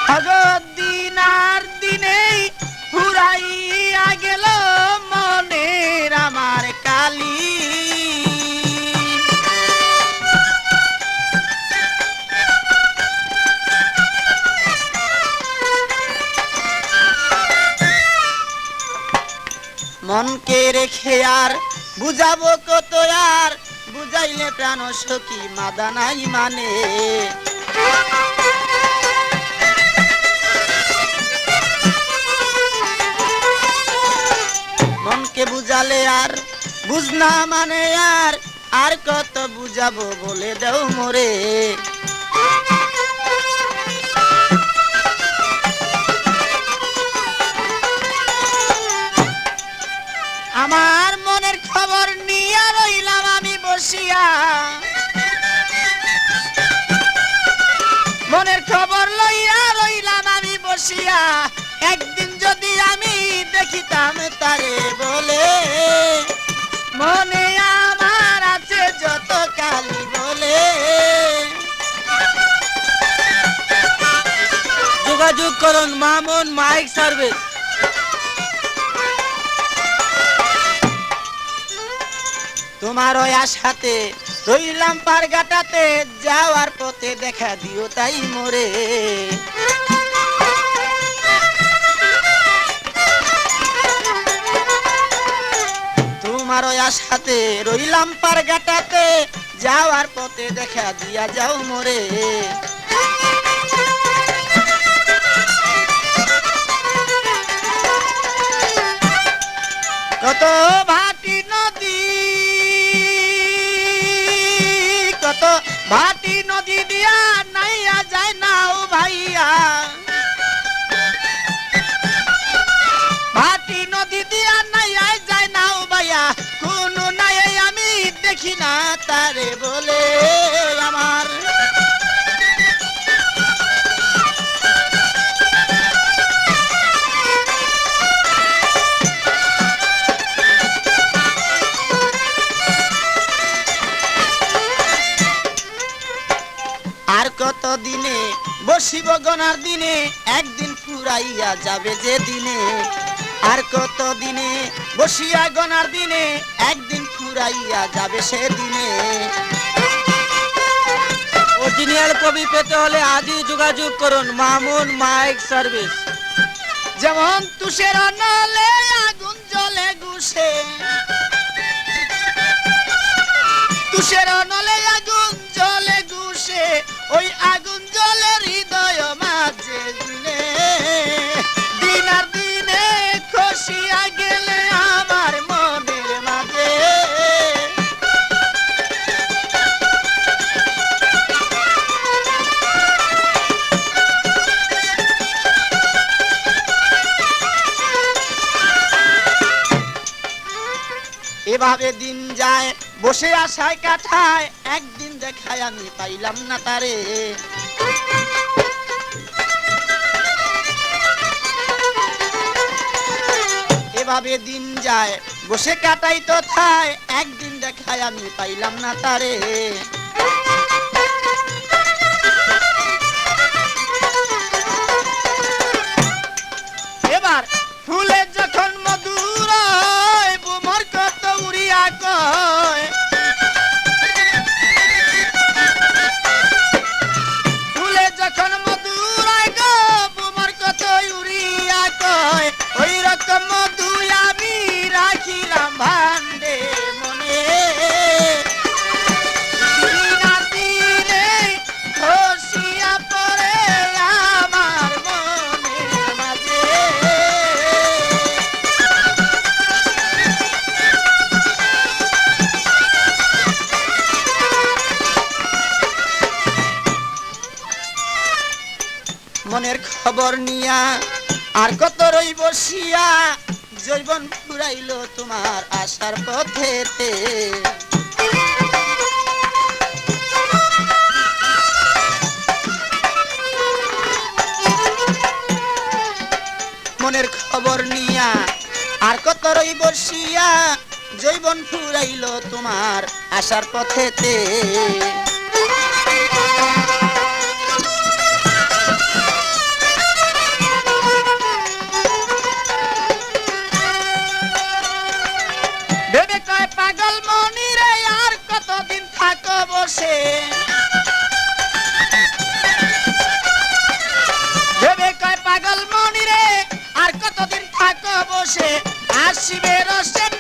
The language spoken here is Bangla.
ভগৎ দিন আর দিনেই ফুরাইয়া গেল মনের আমার কালি। মনকে রেখে আর বুঝাবো কত, আর বুঝাইলে প্রাণ সখী মাদা নাই মানে। মনকে বুঝালে আর বুঝনা মানে, আর কত বুঝাবো বলে দাও মোরে। আমার মনের খবর নিয়ে রইলাম আমি বসিয়া, মনের খবর লইয়া রইলাম আমি বসিয়া। একদিন যদি আমি দেখিতাম তারে বলে, মনে আমার আছে যত কালি বলে। যোগাযোগ করুন মামুন মাইক সার্ভিস। তোমার ওই আশাতে রইলাম পারগাটাতে, যাওয়ার পথে দেখা দিও তাই মোরে। তোমার ওই আশাতে রইলাম পারগাটাতে, যাওয়ার পথে দেখা দিয়া যাও মোরে। কত ভাটি নদী, কত ভাটি নদী দিয়া নাইয়া যায় নাও ভাইয়া। ভাটি নদী দিয়া নাইয়া যায় নাও ভাইয়া, কোনো নাই আমি দেখি না তারে বলে। আমার আর কত দিনে বসিব গনার দিনে, একদিন ফুরাইয়া যাবে যে দিনে। আর কত দিনে বসিয়া গনার দিনে, একদিন ফুরাইয়া যাবে সে দিনে। অরিজিনাল কপি পেতে হলে আজই যোগাযোগ করুন মামুন মাইক সার্ভিস। যেমন তুষের নলে আগুন জ্বলে গুছে, তুষের নলে আগুন জ্বলে গুছে, ওই আগুন জ্বলে হৃদয় মাঝে দিনে। দিন আর দিনে খসিয়া গেলে আমার মনের মাঝে। এভাবে দিন যায় বসে আশায় কাটায়, একদিন দেখায় আমি পাইলাম না তারে। এভাবে দিন যায় বসে কাটাই তো থায়, একদিন দেখায় আমি পাইলাম না তারে। এবার ফুলে যখন মধুর বুমর কত উড়িয়া কয়, ফুলে যখন মধুর গো বুমর কত উড়িয়া কয়, ওই রকম মধু আমি রাখিলাম ভান্ডে মনে। দিন আর দিনে খসিয়া পড়ে আমার মনের মাঝে। মনের খবর নিয়া আর কত রই বসিয়া, জৈবন ফুরাইল তোমার আশার পথেতে। মনের খবর নিয়া আর কত রই বসিয়া, জৈবন ফুরাইল তোমার আশার পথেতে। আসিবে রসে